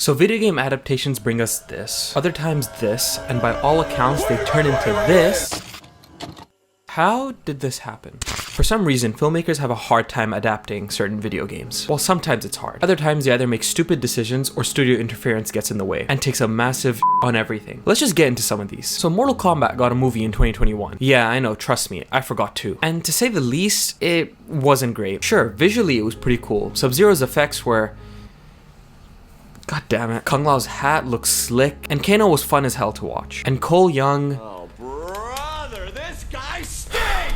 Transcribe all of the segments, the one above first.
So video game adaptations bring us this, other times this, and by all accounts they turn into this. How did this happen? For some reason, filmmakers have a hard time adapting certain video games. Well, sometimes it's hard. Other times they either make stupid decisions or studio interference gets in the way and takes a massive on everything. Let's just get into some of these. So Mortal Kombat got a movie in 2021. Yeah, I know, trust me, I forgot too. And to say the least, it wasn't great. Sure, visually it was pretty cool. Sub-Zero's effects were... God damn it. Kung Lao's hat looks slick, and Kano was fun as hell to watch. And Cole Young...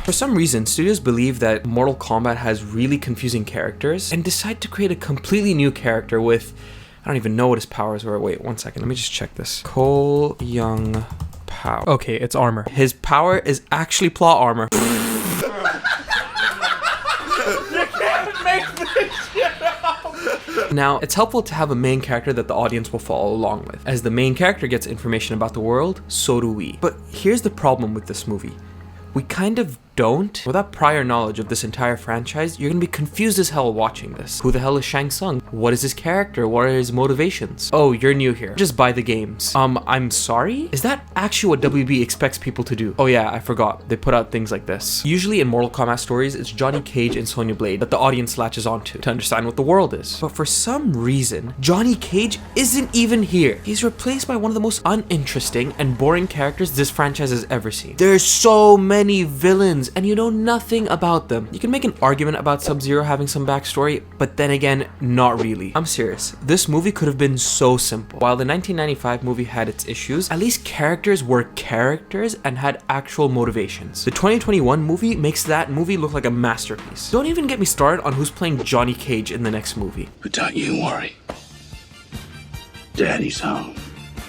For some reason, studios believe that Mortal Kombat has really confusing characters and decide to create a completely new character with... I don't even know what his powers were. Wait, one second. Let me just check this. Cole Young power. Okay, it's armor. His power is actually plot armor. You can't make this shit up! Now, it's helpful to have a main character that the audience will follow along with. As the main character gets information about the world, so do we. But here's the problem with this movie. We kind of don't. Without prior knowledge of this entire franchise, you're gonna be confused as hell watching this. Who the hell is Shang Tsung? What is his character? What are his motivations? Oh, you're new here. Just buy the games. I'm sorry? Is that actually what WB expects people to do? Oh yeah, I forgot. They put out things like this. Usually in Mortal Kombat stories, it's Johnny Cage and Sonya Blade that the audience latches onto to understand what the world is. But for some reason, Johnny Cage isn't even here. He's replaced by one of the most uninteresting and boring characters this franchise has ever seen. There's so many villains and you know nothing about them. You can make an argument about Sub-Zero having some backstory, but then again, not really. I'm serious. This movie could have been so simple. While the 1995 movie had its issues, at least characters were characters and had actual motivations. The 2021 movie makes that movie look like a masterpiece. Don't even get me started on who's playing Johnny Cage in the next movie. But don't you worry. Daddy's home.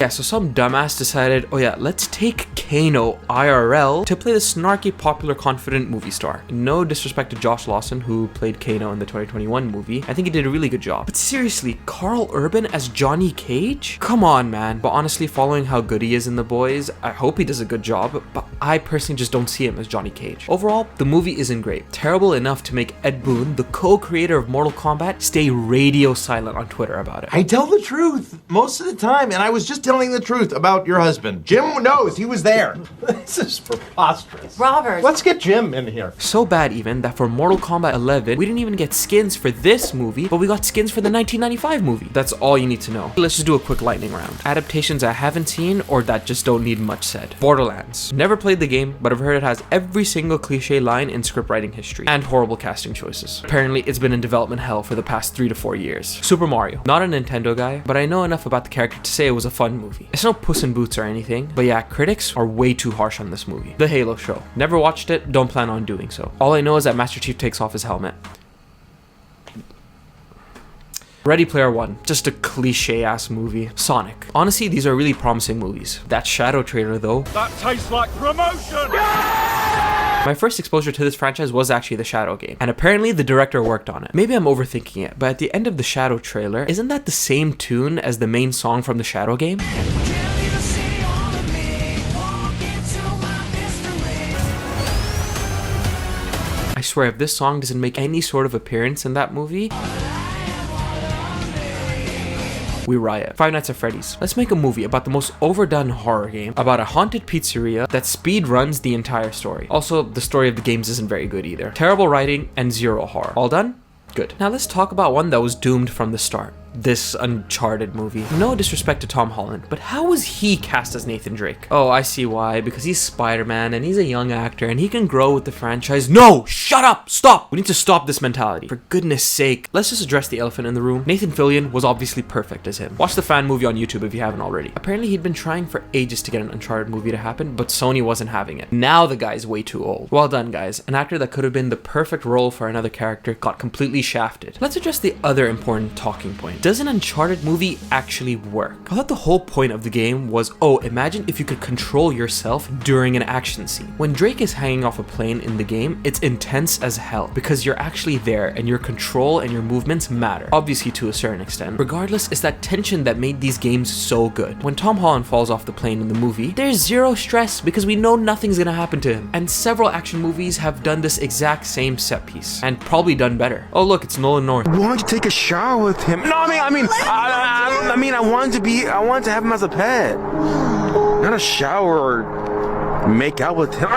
Yeah, so some dumbass decided, oh yeah, let's take Kano IRL to play the snarky, popular, confident movie star. No disrespect to Josh Lawson, who played Kano in the 2021 movie. I think he did a really good job. But seriously, Carl Urban as Johnny Cage? Come on, man. But honestly, following how good he is in The Boys, I hope he does a good job, but I personally just don't see him as Johnny Cage. Overall, the movie isn't great. Terrible enough to make Ed Boon, the co-creator of Mortal Kombat, stay radio silent on Twitter about it. I tell the truth most of the time, and I was just telling the truth about your husband. Jim knows, he was there. This is preposterous. Robert. Let's get Jim in here. So bad even that for Mortal Kombat 11, we didn't even get skins for this movie, but we got skins for the 1995 movie. That's all you need to know. Let's just do a quick lightning round. Adaptations I haven't seen or that just don't need much said. Borderlands. Never played the game, but I've heard it has every single cliche line in script writing history and horrible casting choices. Apparently, it's been in development hell for the past 3 to 4 years. Super Mario. Not a Nintendo guy, but I know enough about the character to say it was a fun movie. It's no Puss in Boots or anything, but yeah, critics are way too harsh on this movie. The Halo show. Never watched it, don't plan on doing so. All I know is that Master Chief takes off his helmet. Ready Player One, just a cliche-ass movie. Sonic. Honestly, these are really promising movies. That Shadow trailer though. That tastes like promotion! My first exposure to this franchise was actually the Shadow game, and apparently the director worked on it. Maybe I'm overthinking it, but at the end of the Shadow trailer, isn't that the same tune as the main song from the Shadow game? I swear, if this song doesn't make any sort of appearance in that movie, we riot. Five Nights at Freddy's. Let's make a movie about the most overdone horror game about a haunted pizzeria that speed runs the entire story. Also, the story of the games isn't very good either. Terrible writing and zero horror. All done? Good. Now let's talk about one that was doomed from the start. This Uncharted movie. No disrespect to Tom Holland, but how was he cast as Nathan Drake? Oh, I see why. Because he's Spider-Man and he's a young actor and he can grow with the franchise. No! Shut up! Stop! We need to stop this mentality. For goodness sake. Let's just address the elephant in the room. Nathan Fillion was obviously perfect as him. Watch the fan movie on YouTube if you haven't already. Apparently he'd been trying for ages to get an Uncharted movie to happen, but Sony wasn't having it. Now the guy's way too old. Well done, guys. An actor that could have been the perfect role for another character got completely shafted. Let's address the other important talking point. Does an Uncharted movie actually work? I thought the whole point of the game was, oh, imagine if you could control yourself during an action scene. When Drake is hanging off a plane in the game, it's intense as hell because you're actually there and your control and your movements matter. Obviously to a certain extent. Regardless, it's that tension that made these games so good. When Tom Holland falls off the plane in the movie, there's zero stress because we know nothing's gonna happen to him. And several action movies have done this exact same set piece and probably done better. Oh look, it's Nolan North. Why don't you take a shower with him? No, I wanted to have him as a pet, not a shower or make out with him.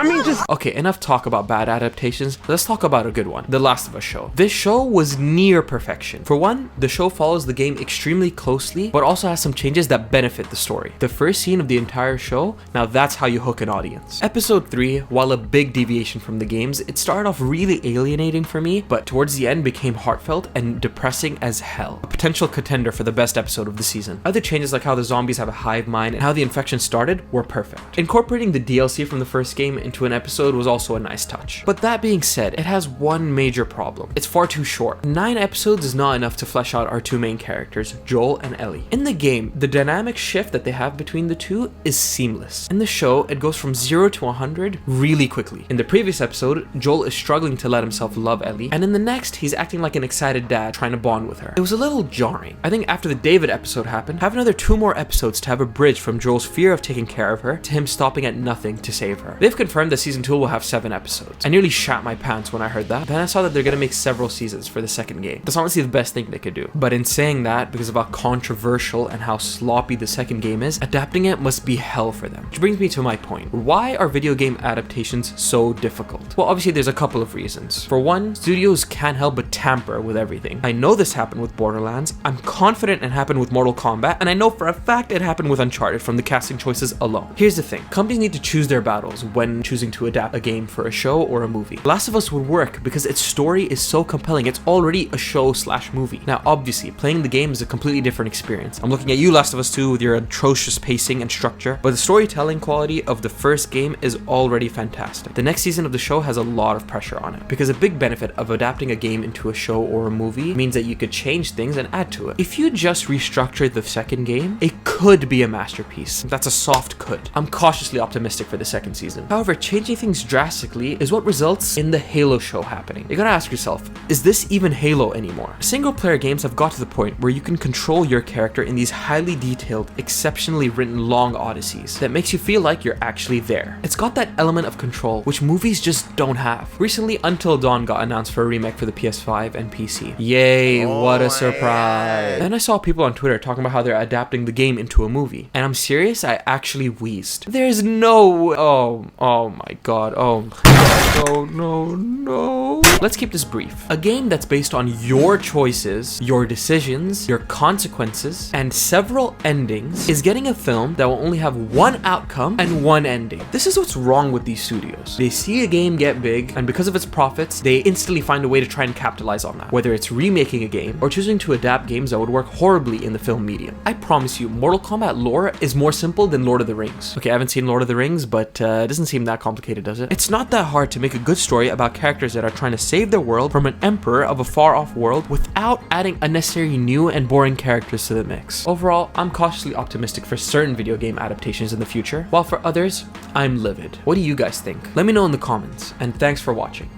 Okay, enough talk about bad adaptations. Let's talk about a good one. The Last of Us show. This show was near perfection. For one, the show follows the game extremely closely, but also has some changes that benefit the story. The first scene of the entire show, now that's how you hook an audience. Episode 3, while a big deviation from the games, it started off really alienating for me, but towards the end became heartfelt and depressing as hell. A potential contender for the best episode of the season. Other changes like how the zombies have a hive mind and how the infection started were perfect. Incorporating the DLC from the first game into an episode was also a nice touch. But that being said, it has one major problem. It's far too short. 9 episodes is not enough to flesh out our two main characters, Joel and Ellie. In the game, the dynamic shift that they have between the two is seamless. In the show, it goes from 0 to 100 really quickly. In the previous episode, Joel is struggling to let himself love Ellie, and in the next, he's acting like an excited dad trying to bond with her. It was a little jarring. I think after the David episode happened, have another 2 more episodes to have a bridge from Joel's fear of taking care of her to him stopping at nothing to save her. They've confirmed that season 2 will have 7 episodes. I nearly shat my pants when I heard that. Then I saw that they're gonna make several seasons for the second game. That's honestly the best thing they could do. But in saying that, because of how controversial and how sloppy the second game is, adapting it must be hell for them. Which brings me to my point. Why are video game adaptations so difficult? Well, obviously there's a couple of reasons. For one, studios can't help but tamper with everything. I know this happened with Borderlands, I'm confident it happened with Mortal Kombat, and I know for a fact it happened with Uncharted from the casting choices alone. Here's the thing, companies need to choose their battles when choosing to adapt a game for a show or a movie. Last of Us would work because its story is so compelling. It's already a show/movie. Now, obviously, playing the game is a completely different experience. I'm looking at you, Last of Us 2, with your atrocious pacing and structure, but the storytelling quality of the first game is already fantastic. The next season of the show has a lot of pressure on it because a big benefit of adapting a game into a show or a movie means that you could change things and add to it. If you just restructured the second game, it could be a masterpiece. That's a soft could. I'm cautiously optimistic for the second season. However, changing things drastically is what results in the Halo show happening. You gotta ask yourself, is this even Halo anymore? Single player games have got to the point where you can control your character in these highly detailed, exceptionally written long odysseys that makes you feel like you're actually there. It's got that element of control which movies just don't have. Recently, Until Dawn got announced for a remake for the PS5 and PC. Yay, what a surprise. And I saw people on Twitter talking about how they're adapting the game into a movie. And I'm serious, I actually wheezed. There's no... Oh my god, no. Let's keep this brief. A game that's based on your choices, your decisions, your consequences, and several endings is getting a film that will only have one outcome and one ending. This is what's wrong with these studios. They see a game get big, and because of its profits, they instantly find a way to try and capitalize on that. Whether it's remaking a game or choosing to adapt games that would work horribly in the film medium. I promise you, Mortal Kombat lore is more simple than Lord of the Rings. Okay, I haven't seen Lord of the Rings, but it doesn't seem that complicated, does it? It's not that hard to make a good story about characters that are trying to save their world from an emperor of a far-off world without adding unnecessary new and boring characters to the mix. Overall, I'm cautiously optimistic for certain video game adaptations in the future, while for others, I'm livid. What do you guys think? Let me know in the comments, and thanks for watching.